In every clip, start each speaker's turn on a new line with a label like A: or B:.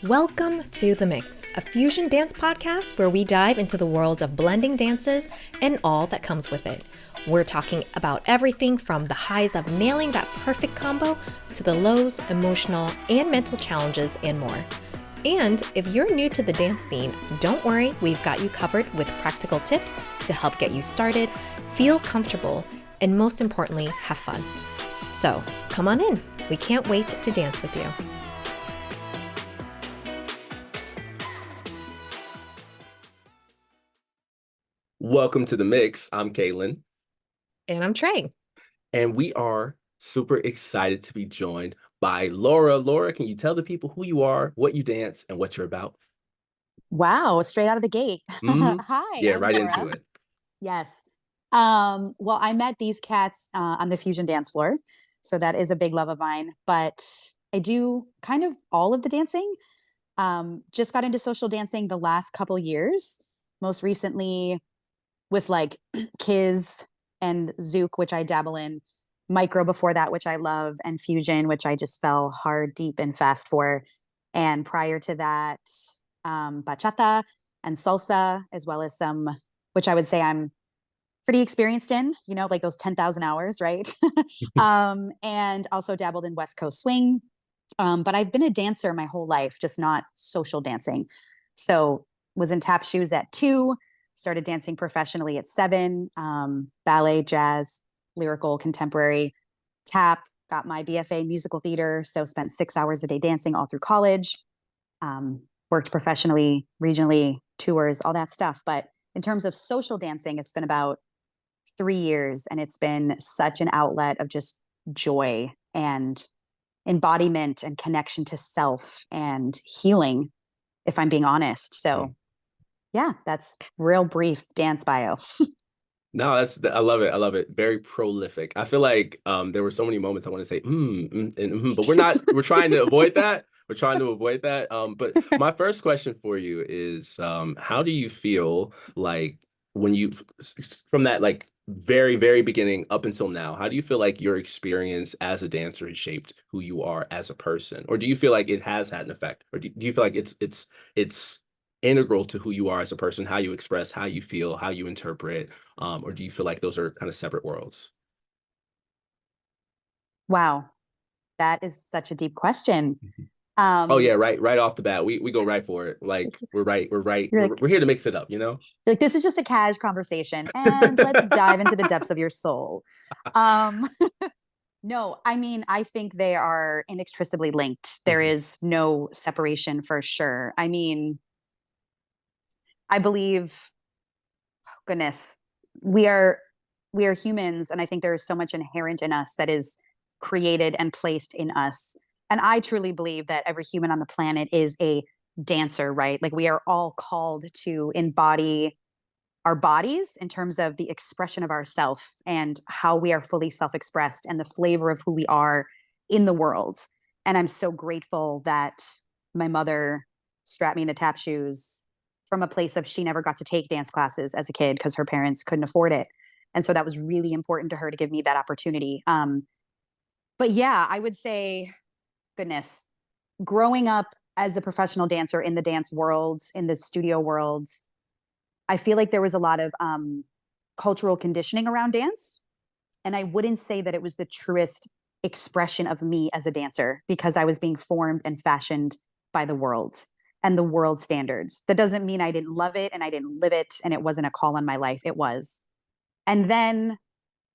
A: Welcome to The Mix, a fusion dance podcast where we dive into the world of blending dances and all that comes with it. We're talking about everything from the highs of nailing that perfect combo to the lows, emotional, and mental challenges and more. And if you're new to the dance scene, don't worry, we've got you covered with practical tips to help get you started, feel comfortable, and most importantly, have fun. So come on in. We can't wait to dance with you.
B: Welcome to The Mix. I'm Kaylin.
A: And I'm Trey.
B: And we are super excited to be joined by Laura. Laura, can you tell the people who you are, what you dance, and what you're about?
C: Wow, straight out of the gate. Hi,
B: Yeah,
C: I'm
B: right
C: Laura.
B: into it.
C: Yes. Well, I met these cats on the fusion dance floor. So that is a big love of mine. But I do kind of all of the dancing. Just got into social dancing the last couple years. Most recently with like Kiz and Zouk, which I dabble in, micro before that, which I love, and fusion, which I just fell hard, deep, and fast for. And prior to that, bachata and salsa, as well as some, which I would say I'm pretty experienced in, like those 10,000 hours, right? And also dabbled in West Coast swing. But I've been a dancer my whole life, just not social dancing. So was in tap shoes at 2, started dancing professionally at 7, ballet, jazz, lyrical, contemporary, tap, got my BFA in musical theater. So spent 6 hours a day dancing all through college, worked professionally, regionally, tours, all that stuff. But in terms of social dancing, it's been about 3 years, and it's been such an outlet of just joy and embodiment and connection to self and healing, if I'm being honest. So yeah, that's real brief dance bio.
B: No, I love it. I love it. Very prolific. I feel like there were so many moments I want to say, but we're trying to avoid that. We're trying to avoid that. But my first question for you is, how do you feel like when you, from that like very, very beginning up until now, how do you feel like your experience as a dancer has shaped who you are as a person? Or do you feel like it has had an effect? Or do you feel like it's integral to who you are as a person, how you express, how you feel, how you interpret, or do you feel like those are kind of separate worlds?
C: Wow, that is such a deep question.
B: Oh yeah, right off the bat, we go right for it. Like we're here to mix it up,
C: You're like, this is just a casual conversation, and let's dive into the depths of your soul. Um, no, I mean, I think they are inextricably linked. There is no separation for sure. I mean, I believe, goodness, we are we are humans, and I think there is so much inherent in us that is created and placed in us. And I truly believe that every human on the planet is a dancer, right? Like we are all called to embody our bodies in terms of the expression of ourself and how we are fully self-expressed and the flavor of who we are in the world. And I'm so grateful that my mother strapped me into tap shoes from a place of she never got to take dance classes as a kid because her parents couldn't afford it. And so that was really important to her to give me that opportunity. But yeah, I would say, goodness, growing up as a professional dancer in the dance world, in the studio world, I feel like there was a lot of cultural conditioning around dance. And I wouldn't say that it was the truest expression of me as a dancer because I was being formed and fashioned by the world and the world standards. That doesn't mean I didn't love it and I didn't live it and it wasn't a call on my life. It was. And then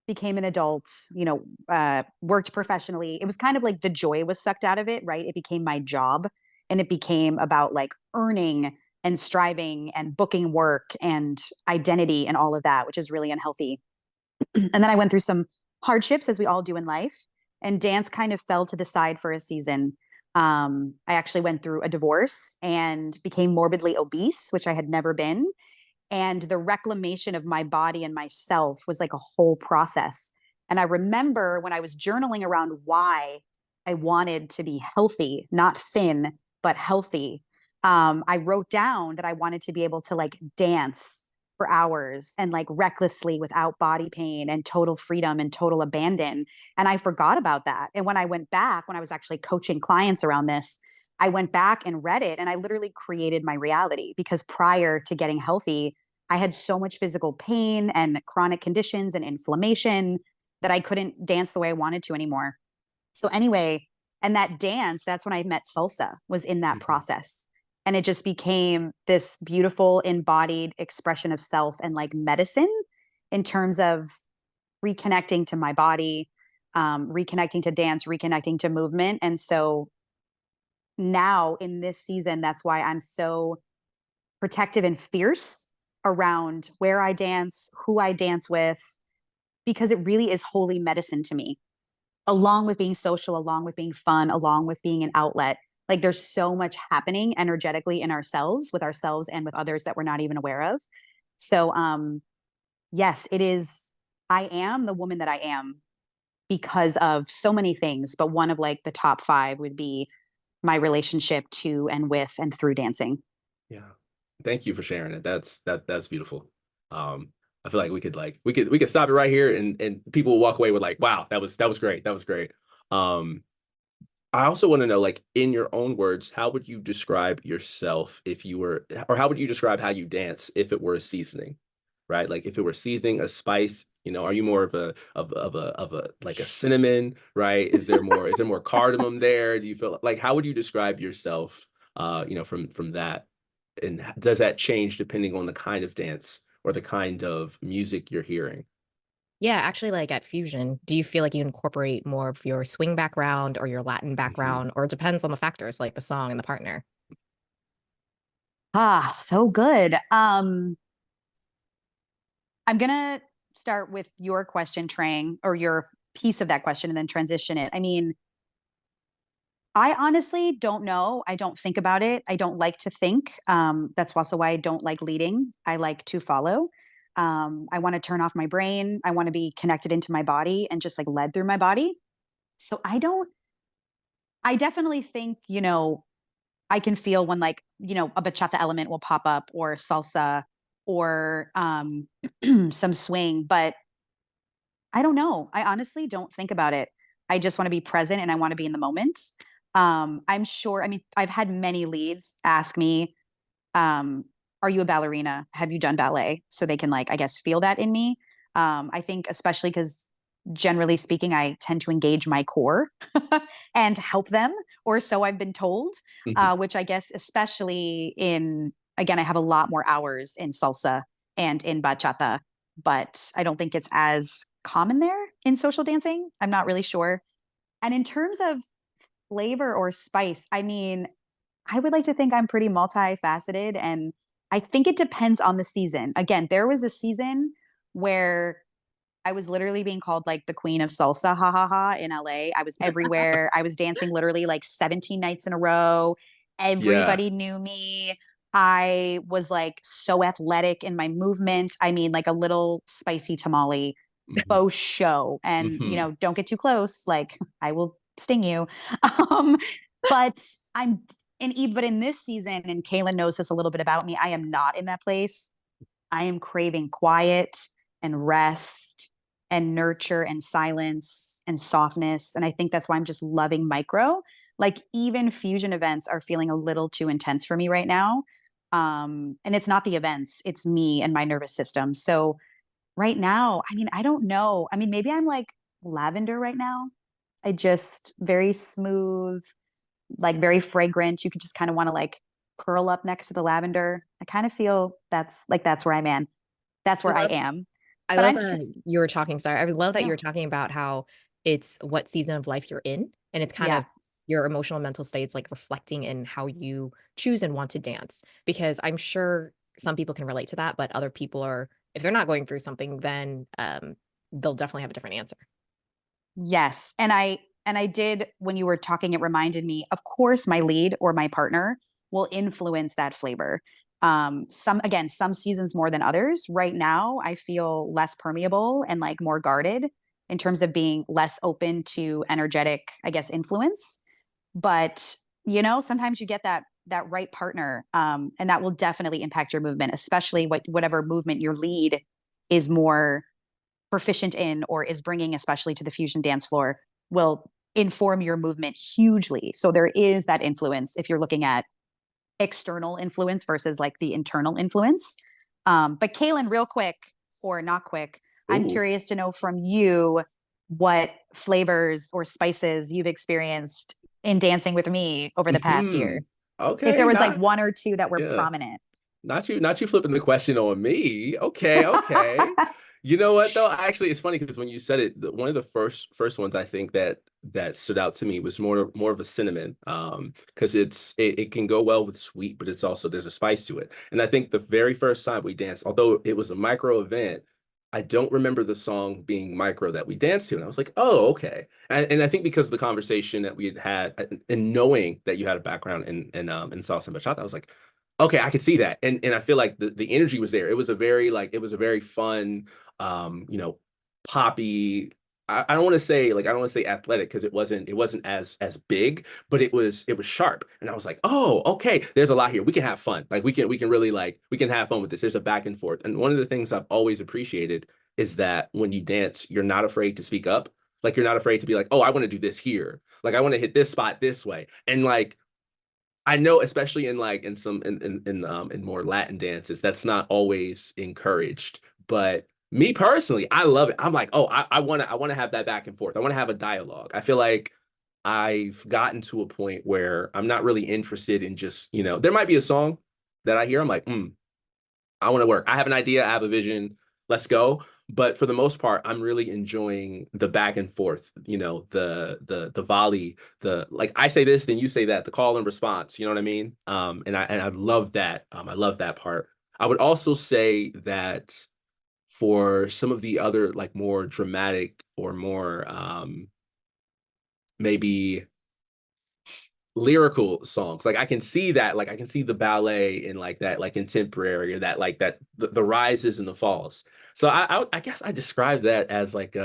C: became an adult, worked professionally. It was kind of like the joy was sucked out of it, right? It became my job and it became about like earning and striving and booking work and identity and all of that, which is really unhealthy. And then I went through some hardships as we all do in life, and dance kind of fell to the side for a season. I actually went through a divorce and became morbidly obese, which I had never been. And the reclamation of my body and myself was like a whole process. And I remember when I was journaling around why I wanted to be healthy, not thin, but healthy. I wrote down that I wanted to be able to like dance for hours and like recklessly without body pain and total freedom and total abandon. And I forgot about that. And when I went back, when I was actually coaching clients around this, I went back and read it, and I literally created my reality, because prior to getting healthy, I had so much physical pain and chronic conditions and inflammation that I couldn't dance the way I wanted to anymore. So anyway, and that dance, that's when I met salsa, was in that
B: Mhm.
C: process. And it just became this beautiful embodied expression of self and like medicine, in terms of reconnecting to my body, reconnecting to dance, reconnecting to movement. And so now in this season, that's why I'm so protective and fierce around where I dance, who I dance with, because it really is holy medicine to me, along with being social, along with being fun, along with being an outlet. Like there's so much happening energetically in ourselves, with ourselves and with others, that we're not even aware of. So yes, it is. I am the woman that I am because of so many things, but one of like the top five would be my relationship to and with and through dancing.
B: Yeah. Thank you for sharing it. That's beautiful. I feel like we could stop it right here, and people will walk away with like, wow, that was great. That was great. Um, I also want to know, like, in your own words, how would you describe yourself if you were, or how would you describe how you dance if it were a seasoning, right? Like, if it were seasoning, a spice, are you more of a like a cinnamon, right? Is there more cardamom there? Do you feel like, how would you describe yourself, from that? And does that change depending on the kind of dance or the kind of music you're hearing?
A: Yeah, actually, like at Fusion, do you feel like you incorporate more of your swing background or your Latin
B: Mhm.
A: background, or it depends on the factors like the song and the partner?
C: Ah, so good. I'm gonna start with your question, Trang, or your piece of that question, and then transition it. I mean, I honestly don't know. I don't think about it. I don't like to think. That's also why I don't like leading. I like to follow. I want to turn off my brain. I want to be connected into my body and just like led through my body. So I don't, I definitely think, I can feel when like, a bachata element will pop up, or salsa, or some swing, but I don't know. I honestly don't think about it. I just want to be present and I want to be in the moment. I'm sure, I mean, I've had many leads ask me, um, are you a ballerina? Have you done ballet? So they can like, I guess, feel that in me. I think especially because generally speaking, I tend to engage my core and help them, or so I've been told,
B: Mhm.
C: which I guess, especially in, again, I have a lot more hours in salsa and in bachata, but I don't think it's as common there in social dancing. I'm not really sure. And in terms of flavor or spice, I mean, I would like to think I'm pretty multifaceted, and I think it depends on the season. Again, there was a season where I was literally being called like the queen of salsa, ha ha ha, in LA. I was everywhere. I was dancing literally like 17 nights in a row.
B: Yeah.
C: Everybody knew me. I was like so athletic in my movement. I mean, like a little spicy tamale,
B: Mhm.
C: faux show. And,
B: Mhm.
C: don't get too close. Like I will sting you. Um, but I'm but in this season, and Kaylin knows this a little bit about me, I am not in that place. I am craving quiet and rest and nurture and silence and softness. And I think that's why I'm just loving micro. Like even fusion events are feeling a little too intense for me right now. And it's not the events, it's me and my nervous system. So right now, I mean, I don't know. I mean, maybe I'm like lavender right now. I just very smooth, like very fragrant. You could just kind of want to like curl up next to the lavender. I kind of feel that's where I'm at. That's
A: I
C: where I
A: love
C: am.
A: I
C: But
A: love
C: I'm
A: that you were talking sorry, I would love that you
C: no.
A: were talking about how it's what season of life you're in, and it's kind
C: Yeah.
A: of your emotional mental states, like, reflecting in how you choose and want to dance, because I'm sure some people can relate to that, but other people are if they're not going through something, then, they'll definitely have a different answer.
C: Yes. And I did, when you were talking, it reminded me, of course, my lead or my partner will influence that flavor. Some seasons more than others. Right now, I feel less permeable and like more guarded in terms of being less open to energetic, I guess, influence. But sometimes you get that right partner, and that will definitely impact your movement, especially whatever movement your lead is more proficient in or is bringing, especially to the fusion dance floor, will inform your movement hugely. So there is that influence if you're looking at external influence versus like the internal influence. But Kaylin, real quick, or not quick, I'm
B: Ooh.
C: curious to know from you what flavors or spices you've experienced in dancing with me over the past year. If there
B: Okay,
C: was like
B: not
C: one or two that were
B: yeah.
C: prominent.
B: Not you flipping the question on me. Okay, okay. You know what though? Actually, it's funny because when you said it, one of the first ones I think that stood out to me was more of a cinnamon. Because it can go well with sweet, but it's also there's a spice to it. And I think the very first time we danced, although it was a micro event, I don't remember the song being micro that we danced to. And I was like, oh, okay. And I think because of the conversation that we had and knowing that you had a background in salsa and bachata, I was like, okay, I could see that. And I feel like the energy was there. It was a very fun, you know, poppy. I don't want to say I don't want to say athletic because it wasn't as big, but it was sharp. And I was like, oh, okay, there's a lot here. We can have fun. Like we can really we can have fun with this. There's a back and forth. And one of the things I've always appreciated is that when you dance, you're not afraid to speak up. Like you're not afraid to be like, oh, I want to do this here. Like I want to hit this spot this way. And like I know, especially in like in some in more Latin dances, that's not always encouraged. But me personally, I love it. I'm like, oh, I wanna have that back and forth. I want to have a dialogue. I feel like I've gotten to a point where I'm not really interested in just, there might be a song that I hear, I'm like, I want to work. I have an idea. I have a vision. Let's go. But for the most part, I'm really enjoying the back and forth. The volley. The like I say this, then you say that. The call and response. You know what I mean? And I love that. I love that part. I would also say that for some of the other like more dramatic or more maybe lyrical songs. Like I can see that, like I can see the ballet in like that, like contemporary or that, like that, the rises and the falls. So I guess I describe that as like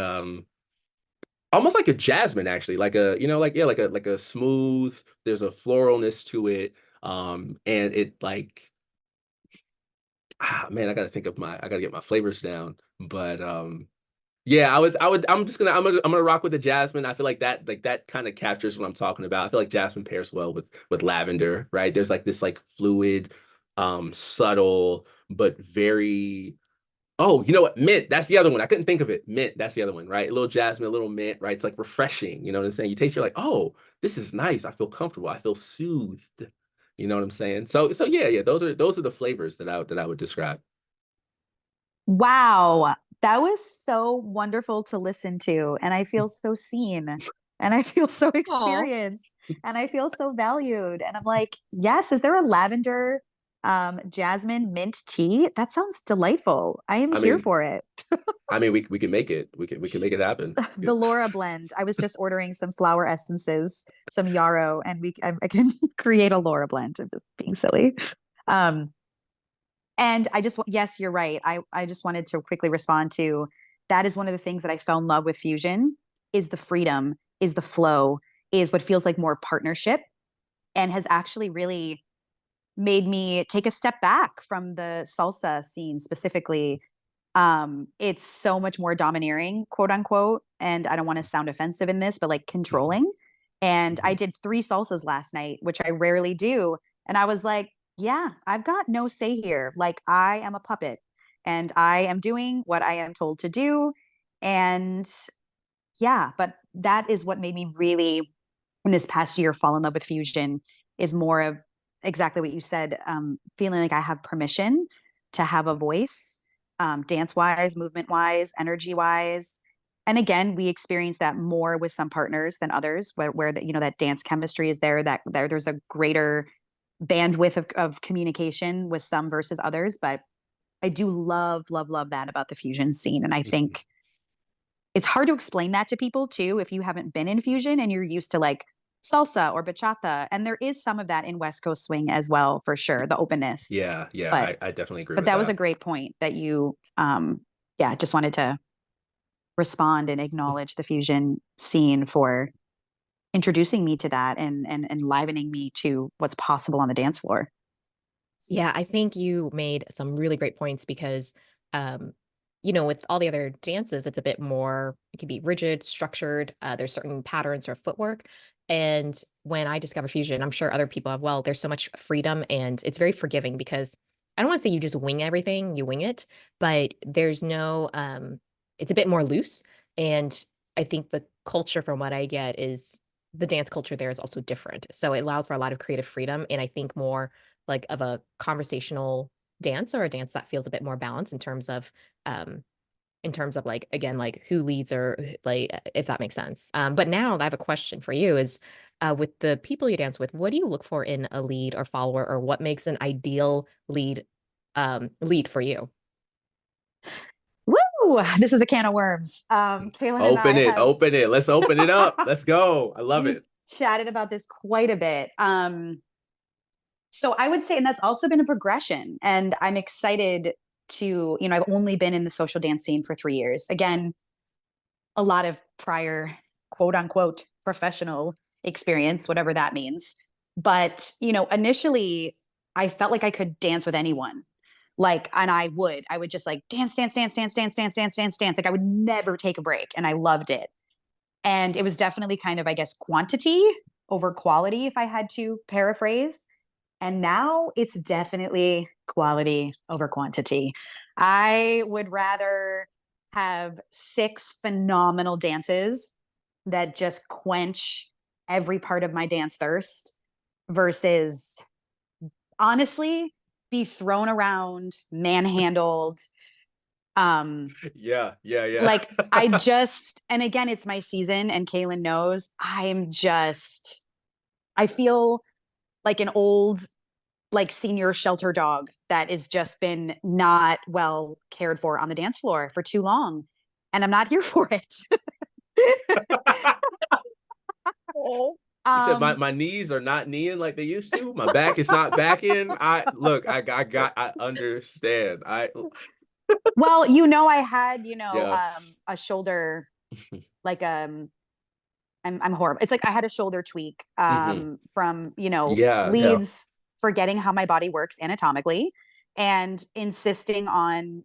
B: almost like a jasmine actually, like a like yeah like a smooth. There's a floralness to it, and it like man, I gotta get my flavors down, but yeah, I'm gonna rock with the jasmine. I feel like that kind of captures what I'm talking about. I feel like jasmine pairs well with lavender, right? There's like this like fluid, subtle, but very oh, you know what? Mint. That's the other one. I couldn't think of it. Mint. That's the other one, right? A little jasmine, a little mint, right? It's like refreshing. You know what I'm saying? You taste, you're like, oh, this is nice. I feel comfortable. I feel soothed. You know what I'm saying? So yeah, yeah. Those are the flavors that I would describe.
C: Wow. That was so wonderful to listen to. And I feel so seen. And I feel so
A: Aw.
C: experienced. And I feel so valued. And I'm like, yes, is there a lavender jasmine mint tea? That sounds delightful. I am
B: I
C: here
B: mean,
C: for it.
B: we can make it. We can make it happen.
C: The Laura blend. I was just ordering some flower essences, some yarrow, and I can create a Laura blend. I'm just being silly. Um, And yes, you're right. I just wanted to quickly respond to that is one of the things that I fell in love with fusion is the freedom, is the flow, is what feels like more partnership and has actually really made me take a step back from the salsa scene specifically. It's so much more domineering, quote unquote. And I don't want to sound offensive in this, but like
B: Mhm,
C: controlling. And I
B: mhm.
C: did 3 salsas last night, which I rarely do. And I was like, yeah, I've got no say here. Like I am a puppet and I am doing what I am told to do. And yeah, but that is what made me really in this past year fall in love with fusion is more of exactly what you said, feeling like I have permission to have a voice, dance wise, movement wise, energy wise. And again, we experience that more with some partners than others, where that that dance chemistry is there, that there's a greater bandwidth of communication with some versus others. But I do love, love, love that about the fusion scene. And I think it's hard to explain that to people too if you haven't been in fusion and you're used to like salsa or bachata. And there is some of that in West Coast swing as well, for sure, the openness.
B: Yeah, yeah,
C: But
B: I definitely agree
C: but
B: with
C: that was a
B: that.
C: great point that you yeah, just wanted to respond and acknowledge the fusion scene for introducing me to that and enlivening me to what's possible on the dance floor.
A: Yeah, I think you made some really great points because um with all the other dances, it's a bit more, it can be rigid, structured. There's certain patterns or footwork. And when I discover fusion, I'm sure other people have, well, there's so much freedom and it's very forgiving because I don't want to say you just wing everything, you wing it, but there's no, it's a bit more loose. And I think the culture from what I get is the dance culture there is also different. So it allows for a lot of creative freedom. And I think more like of a conversational dance or a dance that feels a bit more balanced um in terms of like again like who leads or like if that makes sense. But now I have a question for you is with the people you dance with, what do you look for in a lead or follower or what makes an ideal lead for you?
C: Woo! This is a can of worms. Kaylin and I have
B: Open it. Let's open it up. Let's go. I love
C: we've
B: it.
C: chatted about this quite a bit. So I would say, and that's also been a progression. And I'm excited to, I've only been in the social dance scene for 3 years. Again, a lot of prior quote unquote professional experience, whatever that means. But, initially I felt like I could dance with anyone. Like, and I would just like dance, dance, dance, dance, dance, dance, dance, dance, dance. Like I would never take a break. And I loved it. And it was definitely kind of, I guess, quantity over quality, if I had to paraphrase. And now it's definitely quality over quantity. I would rather have 6 phenomenal dances that just quench every part of my dance thirst versus honestly be thrown around, manhandled.
B: Yeah, yeah, yeah.
C: Like I just, and again, it's my season and Kaylin knows I feel like an old like senior shelter dog that has just been not well cared for on the dance floor for too long. And I'm not here for it.
B: Oh. You said
C: um,
B: my knees are not kneeing like they used to. My back is not backing. I understand.
C: well, I had,
B: Yeah.
C: a shoulder, like, I'm horrible. It's like I had a shoulder tweak,
B: Hmm.
C: from,
B: Yeah, yeah.
C: leads forgetting how my body works anatomically and insisting on,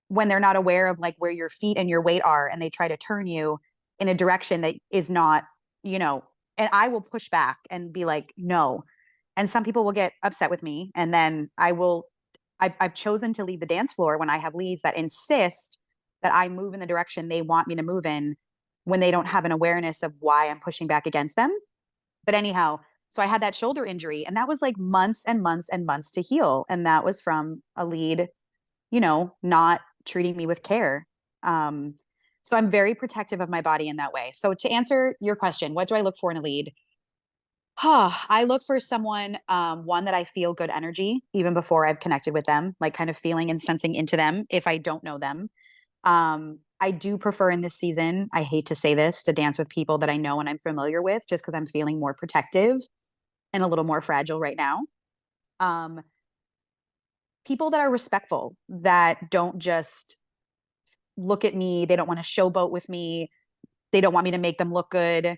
C: when they're not aware of like where your feet and your weight are and they try to turn you in a direction that is not, you know, and I will push back and be like, no. And some people will get upset with me. And then I've chosen to leave the dance floor when I have leads that insist that I move in the direction they want me to move in when they don't have an awareness of why I'm pushing back against them. But anyhow, so I had that shoulder injury and that was like months and months and months to heal. And that was from a lead, not treating me with care. Um, so I'm very protective of my body in that way. So to answer your question, what do I look for in a lead? I look for someone, one that I feel good energy even before I've connected with them, like kind of feeling and sensing into them if I don't know them. I do prefer in this season, I hate to say this, to dance with people that I know and I'm familiar with just because I'm feeling more protective and a little more fragile right now. Um, People that are respectful, that don't just look at me, they don't want to showboat with me, they don't want me to make them look good.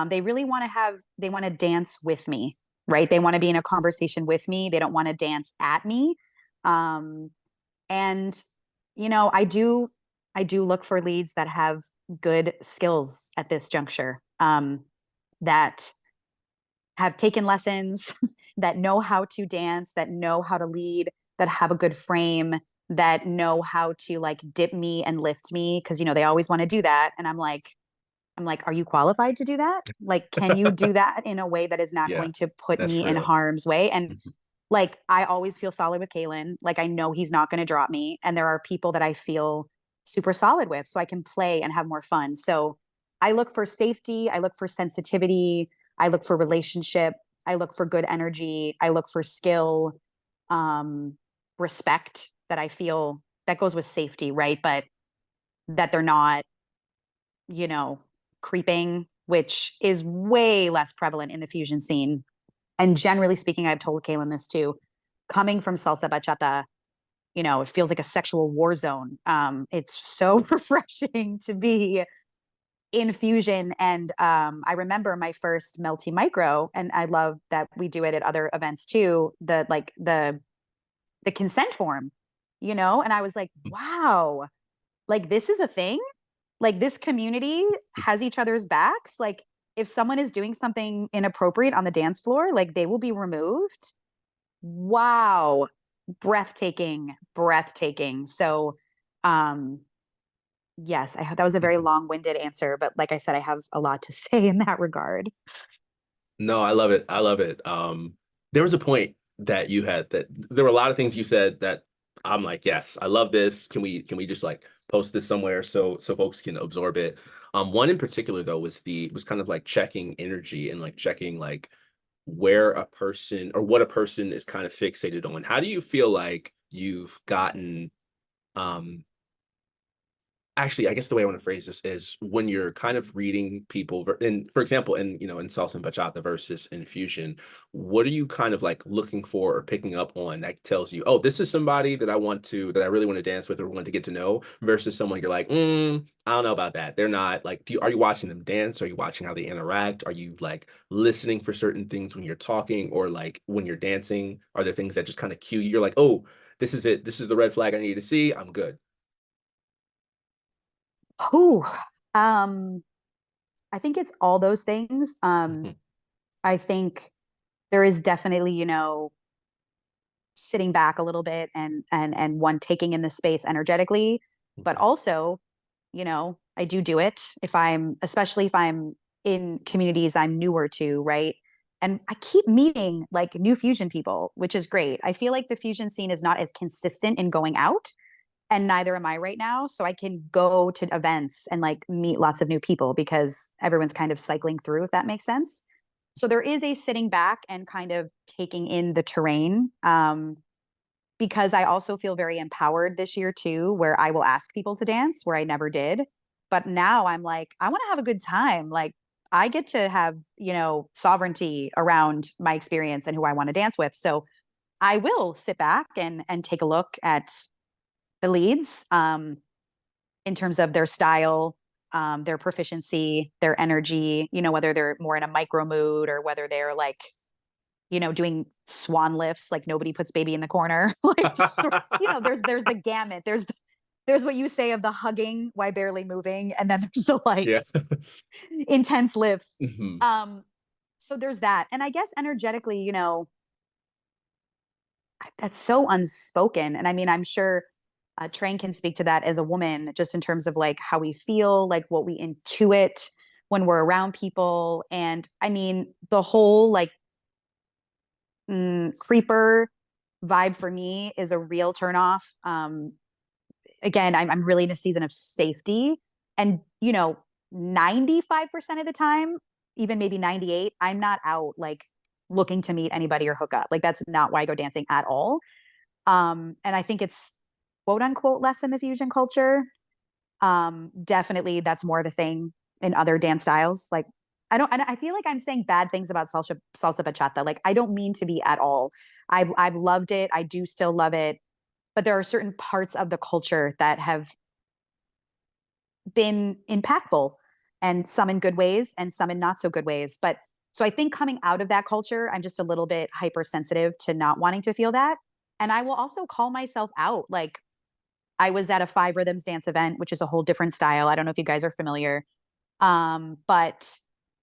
C: They really want to they want to dance with me, right? They want to be in a conversation with me. They don't want to dance at me. Um, and I do look for leads that have good skills at this juncture, that have taken lessons, that know how to dance, that know how to lead, that have a good frame, that know how to like dip me and lift me because they always want to do that, and I'm like, are you qualified to do that? Like, can you do that in a way that is not
B: Yeah,
C: going to put
B: that's
C: me in
B: real.
C: harm's way? And
B: Mhm.
C: like, I always feel solid with Kalen. Like, I know he's not going to drop me. And there are people that I feel super solid with, so I can play and have more fun. So I look for safety. I look for sensitivity. I look for relationship. I look for good energy. I look for skill, um, respect that I feel that goes with safety, right? But that they're not, you know, creeping, which is way less prevalent in the fusion scene. And generally speaking, I've told Kaylin this too, coming from salsa bachata, it feels like a sexual war zone. It's so refreshing to be in fusion. And I remember my first Melty Micro, and I love that we do it at other events too. The consent form, you know? And I was like, wow, like this is a thing. Like this community has each other's backs. Like if someone is doing something inappropriate on the dance floor, like they will be removed. Wow. Breathtaking, breathtaking. So, um, yes, that was a very long-winded answer, but like I said, I have a lot to say in that regard.
B: No, I love it. I love it. There was a point that you had that there were a lot of things you said that I'm like, yes, I love this. Can we just like post this somewhere so folks can absorb it? One in particular though was kind of like checking energy and like checking like where a person or what a person is kind of fixated on. How do you feel like you've gotten um actually, I guess the way I want to phrase this is when you're kind of reading people, and for example, in salsa and bachata versus in fusion, what are you kind of like looking for or picking up on that tells you, oh, this is somebody that I really want to dance with or want to get to know, versus someone you're like, I don't know about that. They're not like, are you watching them dance? Are you watching how they interact? Are you like listening for certain things when you're talking or like when you're dancing? Are there things that just kind of cue you? You're like, oh, this is it. This is the red flag I need to see. I'm good.
C: Whew. Um, I think it's all those things.
B: Mhm.
C: I think there is definitely, sitting back a little bit and one taking in the space energetically, but also, I do it especially if I'm in communities I'm newer to, right? And I keep meeting like new fusion people, which is great. I feel like the fusion scene is not as consistent in going out, and neither am I right now. So I can go to events and like meet lots of new people because everyone's kind of cycling through, if that makes sense. So there is a sitting back and kind of taking in the terrain. Because I also feel very empowered this year too, where I will ask people to dance where I never did. But now I'm like, I want to have a good time. Like I get to have, sovereignty around my experience and who I want to dance with. So I will sit back and take a look at the leads, in terms of their style, their proficiency, their energy, whether they're more in a micro mood or whether they're like, doing swan lifts, like nobody puts baby in the corner. Like just, there's the gamut. There's what you say of the hugging while barely moving, and then there's the like
B: Yeah.
C: intense lifts.
B: Mhm.
C: So there's that. And I guess energetically, that's so unspoken. And I mean, I'm sure Train can speak to that as a woman, just in terms of like how we feel, like what we intuit when we're around people. And I mean, the whole like creeper vibe for me is a real turnoff. Again, I'm really in a season of safety. And, 95% of the time, even maybe 98, I'm not out like looking to meet anybody or hook up. Like that's not why I go dancing at all. And I think it's quote unquote less in the fusion culture. Definitely that's more of a thing in other dance styles. Like I feel like I'm saying bad things about salsa bachata. Like I don't mean to be at all. I've loved it. I do still love it. But there are certain parts of the culture that have been impactful, and some in good ways and some in not so good ways. But so I think coming out of that culture, I'm just a little bit hypersensitive to not wanting to feel that. And I will also call myself out. Like I was at a Five Rhythms dance event, which is a whole different style. I don't know if you guys are familiar. But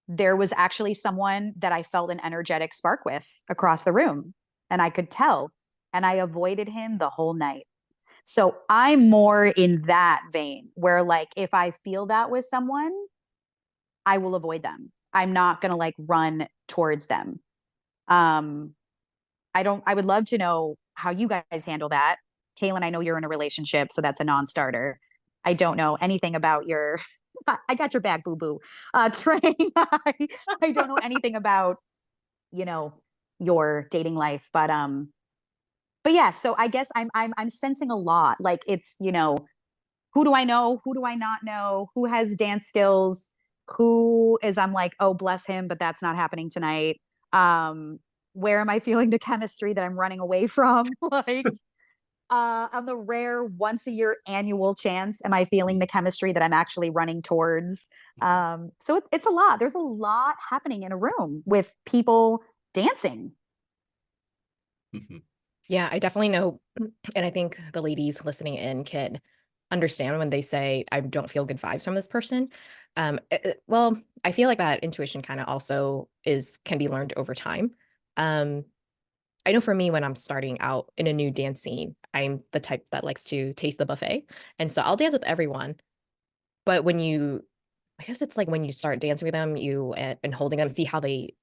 C: there was actually someone that I felt an energetic spark with across the room, and I could tell, and I avoided him the whole night. So I'm more in that vein where like if I feel that with someone, I will avoid them. I'm not going to like run towards them. Um I would love to know how you guys handle that. Kaylin, I know you're in a relationship, so that's a non-starter. I don't know anything about your I got your back, boo boo. Train. I don't know anything about, you know, your dating life, but yeah, so I guess I'm sensing a lot. Like it's, who do I know? Who do I not know? Who has dance skills? Who is I'm like, oh, bless him, but that's not happening tonight. Um, where am I feeling the chemistry that I'm running away from? Like, on the rare once a year annual chance, am I feeling the chemistry that I'm actually running towards? So it's a lot. There's a lot happening in a room with people dancing.
B: Mhm.
A: Yeah, I definitely know. And I think the ladies listening in can understand when they say, I don't feel good vibes from this person. Well, I feel like that intuition kind of also can be learned over time. Um, I know for me, when I'm starting out in a new dance scene, I'm the type that likes to taste the buffet. And so I'll dance with everyone. But I guess it's like when you start dancing with them, and holding them, see how they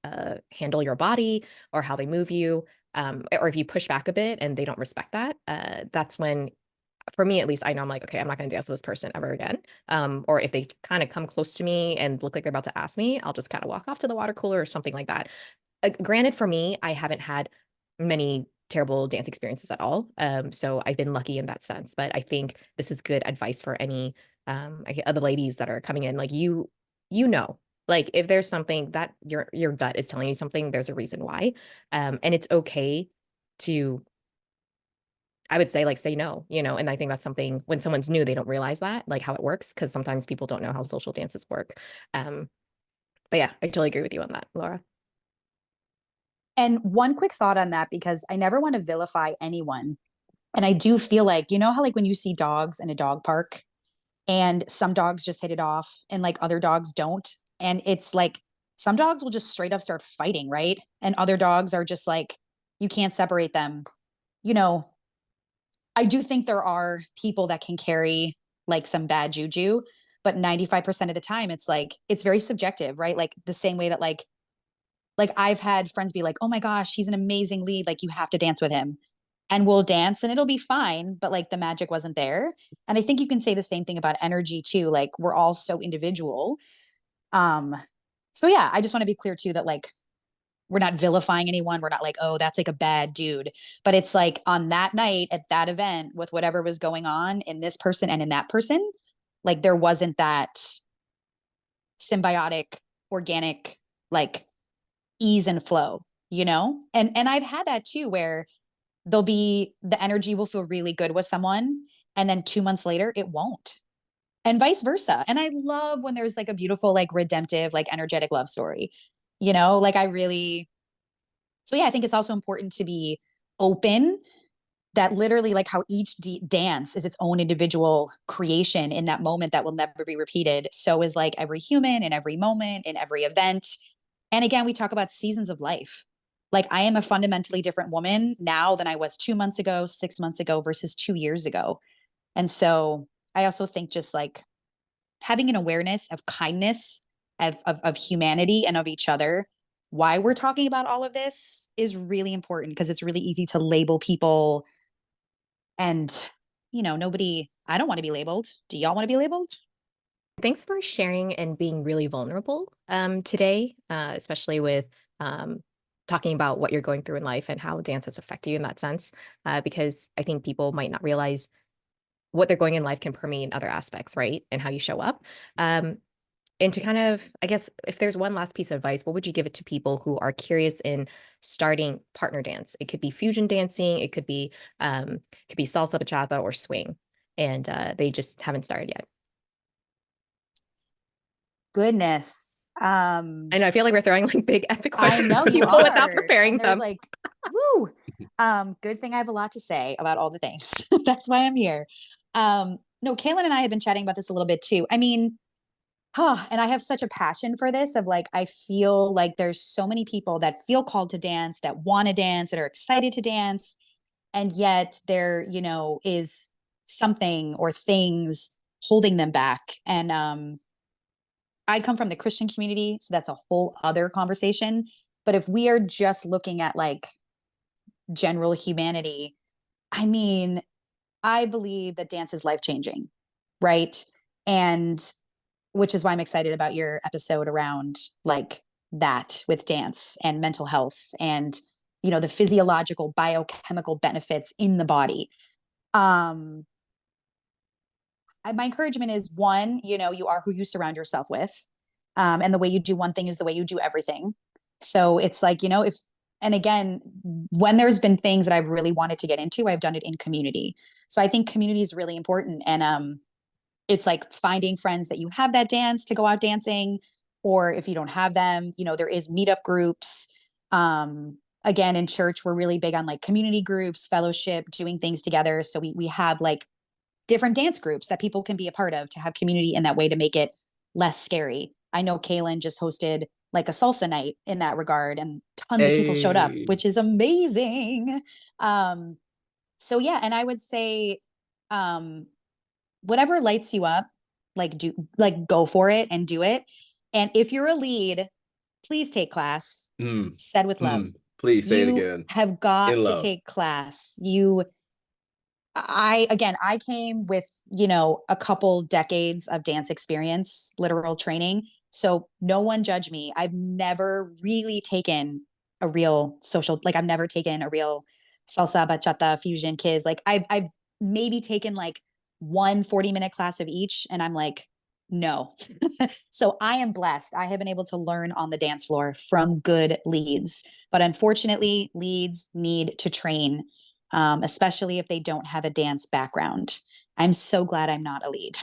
A: handle your body or how they move you. Or if you push back a bit and they don't respect that, that's when, for me at least, I know I'm like, okay, I'm not going to dance with this person ever again. Or if they kind of come close to me and look like they're about to ask me, I'll just kind of walk off to the water cooler or something like that. Granted, for me, I haven't had many terrible dance experiences at all. So I've been lucky in that sense. But I think this is good advice for any other ladies that are coming in. Like you know, like if there's something that your gut is telling you something, there's a reason why. And it's okay to, I would say, like, say no, and I think that's something when someone's new, they don't realize that, like how it works, because sometimes people don't know how social dances work. Um, but yeah, I totally agree with you on that, Laura.
C: And one quick thought on that, because I never want to vilify anyone. And I do feel like, you know how like when you see dogs in a dog park and some dogs just hit it off and like other dogs don't. And it's like some dogs will just straight up start fighting, right? And other dogs are just like, you can't separate them. You know, I do think there are people that can carry like some bad juju, but 95% of the time it's like, it's very subjective, right? Like the same way that like I've had friends be like, "Oh my gosh, he's an amazing lead. Like you have to dance with him." And we'll dance and it'll be fine, but like the magic wasn't there. And I think you can say the same thing about energy too. Like we're all so individual. Um so yeah, I just want to be clear too that like we're not vilifying anyone. We're not like, "Oh, that's like a bad dude." But it's like on that night at that event with whatever was going on in this person and in that person, like there wasn't that symbiotic, organic like ease and flow, you know? And I've had that too where there'll be the energy will feel really good with someone and then 2 months later it won't. And vice versa. And I love when there's like a beautiful like redemptive like energetic love story. You know, like I really so yeah, I think it's also important to be open that literally like how each dance is its own individual creation in that moment that will never be repeated. So is like every human in every moment in every event. And again, we talk about seasons of life. Like I am a fundamentally different woman now than I was 2 months ago, 6 months ago versus 2 years ago. And so I also think just like having an awareness of kindness, of humanity and of each other, why we're talking about all of this is really important because it's really easy to label people and, nobody, I don't want to be labeled. Do y'all want to be labeled?
A: Thanks for sharing and being really vulnerable today, especially with um, talking about what you're going through in life and how dance has affected you in that sense. Because I think people might not realize what they're going in life can permeate in other aspects, right? And how you show up. Um, and to kind of, I guess, if there's one last piece of advice, what would you give it to people who are curious in starting partner dance? It could be fusion dancing, it could be salsa, bachata, or swing, and they just haven't started yet.
C: Goodness.
A: I know, I feel like we're throwing like big epic
C: I
A: questions
C: know
A: at
C: you
A: people without
C: are.
A: preparing
C: And there's
A: them.
C: like, woo. Good thing I have a lot to say about all the things. That's why I'm here. No, Kaylin and I have been chatting about this a little bit too. I mean, and I have such a passion for this of like, I feel like there's so many people that feel called to dance, that want to dance, that are excited to dance. And yet there, is something or things holding them back. And I come from the Christian community, so that's a whole other conversation. But if we are just looking at like general humanity, I mean, I believe that dance is life changing, right? And which is why I'm excited about your episode around like that with dance and mental health and the physiological biochemical benefits in the body. Um my encouragement is one, you are who you surround yourself with. And the way you do one thing is the way you do everything. So it's like, if, and again, when there's been things that I've really wanted to get into, I've done it in community. So I think community is really important. And it's like finding friends that you have that dance to go out dancing, or if you don't have them, there is meetup groups. again, in church, we're really big on like community groups, fellowship, doing things together. So we have like different dance groups that people can be a part of to have community in that way to make it less scary. I know Kaylin just hosted like a salsa night in that regard, and tons of people showed up,
B: Hey.
C: which is amazing. So yeah, and I would say, um, whatever lights you up, go for it and do it. And if you're a lead, please take class.
B: Mm,
C: Said with love.
B: please say it
C: You
B: again.
C: have
B: In
C: got to
B: love.
C: take class. I came with, a couple decades of dance experience, literal training. So no one judge me. I've never really taken a real social, like I've never taken a real salsa, bachata, fusion, kids. Like I've maybe taken like one 40-minute class of each. And I'm like, no. So I am blessed. I have been able to learn on the dance floor from good leads, but unfortunately leads need to train, especially if they don't have a dance background. I'm so glad I'm not a lead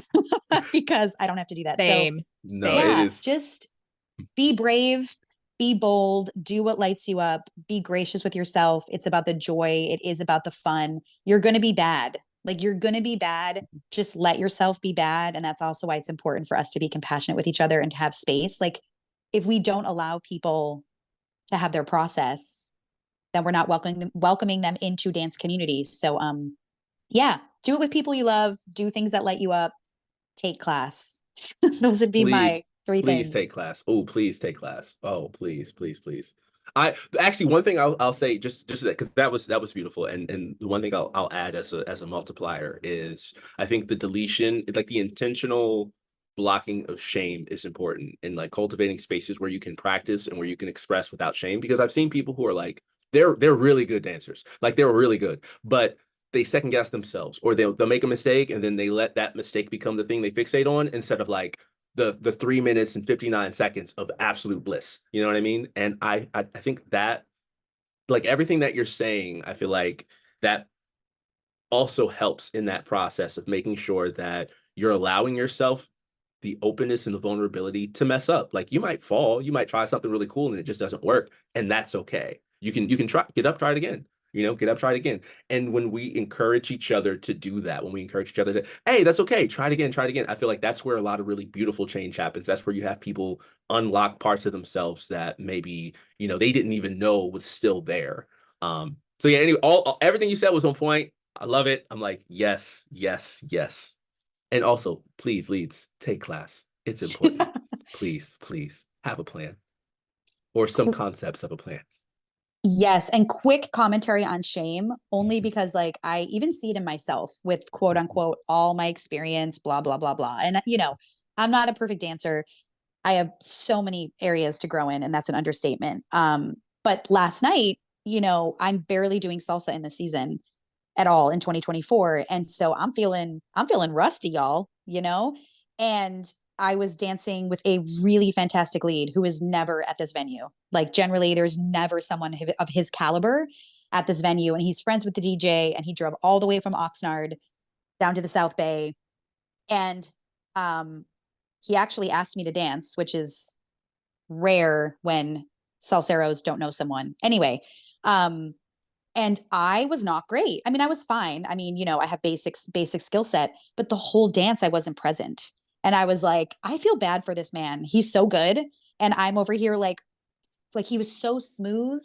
C: because I don't have to do that.
A: Same.
B: No,
A: Same.
B: it
C: Yeah,
B: is.
C: just be brave, be bold, do what lights you up, be gracious with yourself. It's about the joy, it is about the fun. You're going to be bad. Like you're going to be bad. Just let yourself be bad. And that's also why it's important for us to be compassionate with each other and to have space. Like if we don't allow people to have their process, then we're not welcoming them into dance communities. So yeah, do it with people you love, do things that light you up, take class. Those would be
B: Please,
C: my three
B: please
C: things.
B: take class. Oh, please take class. Oh, please, please, please. I actually one thing I'll say just that because that was beautiful, and the one thing I'll add as a multiplier is I think the deletion, like the intentional blocking of shame is important in like cultivating spaces where you can practice and where you can express without shame, because I've seen people who are like they're really good dancers, like they're really good, but they second guess themselves, or they'll make a mistake and then they let that mistake become the thing they fixate on instead of like the 3 minutes and 59 seconds of absolute bliss. You know what I mean? And I think that like everything that you're saying, I feel like that also helps in that process of making sure that you're allowing yourself the openness and the vulnerability to mess up. Like you might fall, you might try something really cool and it just doesn't work, and that's okay. You can try, get up, try it again. Get up, try it again. And when we encourage each other to do that, when we encourage each other to, hey, that's okay, try it again, try it again. I feel like that's where a lot of really beautiful change happens. That's where you have people unlock parts of themselves that maybe, they didn't even know was still there. So yeah, anyway, everything you said was on point. I love it. I'm like, yes, yes, yes. And also, please, leads, take class. It's important. Please, please have a plan or some concepts of a plan.
C: Yes. And quick commentary on shame, only
B: Mhm.
C: because like I even see it in myself with quote unquote all my experience, blah, blah, blah, blah. And, I'm not a perfect dancer. I have so many areas to grow in, and that's an understatement. But last night, I'm barely doing salsa in the season at all in 2024. And so I'm feeling rusty, y'all, and I was dancing with a really fantastic lead who is never at this venue. Like generally there's never someone of his caliber at this venue. And he's friends with the DJ, and he drove all the way from Oxnard down to the South Bay. And um, he actually asked me to dance, which is rare when salseros don't know someone. Anyway, um, and I was not great. I mean, I was fine. I mean, I have basic skill set, but the whole dance I wasn't present. And I was like, I feel bad for this man. He's so good. And I'm over here like he was so smooth.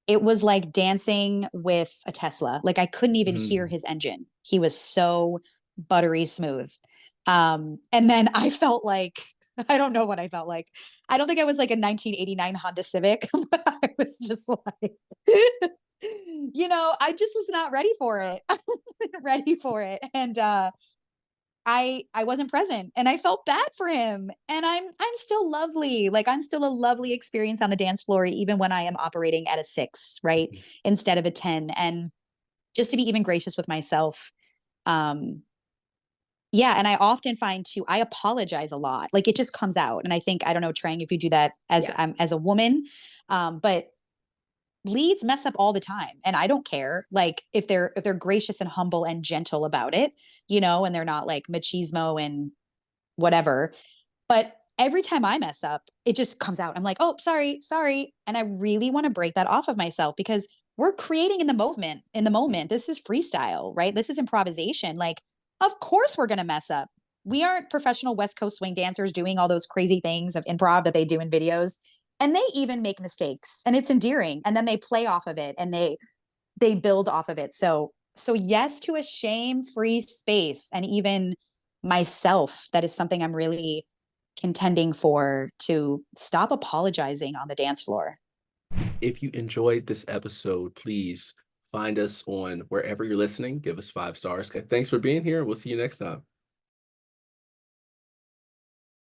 C: It was like dancing with a Tesla. Like I couldn't even hear
B: Mm.
C: his engine. He was so buttery smooth. And then I felt like I don't know what I felt like. I don't think I was like a 1989 Honda Civic, but I was just like I just was not ready for it. Ready for it. And I wasn't present, and I felt bad for him. And I'm still lovely. Like I'm still a lovely experience on the dance floor even when I am operating at a 6, right? Instead of a 10. And just to be even gracious with myself. Yeah, and I often find too I apologize a lot. Like it just comes out. And I think I don't know, Trang, if you do that
A: Yes.
C: as a woman, but leads mess up all the time, and I don't care. Like if they're gracious and humble and gentle about it, and they're not like machismo and whatever. But every time I mess up, it just comes out. I'm like, oh, sorry. And I really want to break that off of myself because we're creating in the moment. This is freestyle, right? This is improvisation. Like, of course we're going to mess up. We aren't professional West Coast swing dancers doing all those crazy things of improv that they do in videos. And they even make mistakes and it's endearing. And then they play off of it and they build off of it. So yes to a shame-free space. And even myself, that is something I'm really contending for, to stop apologizing on the dance floor.
B: If you enjoyed this episode, please find us on wherever you're listening. Give us 5 stars. Thanks for being here. We'll see you next time.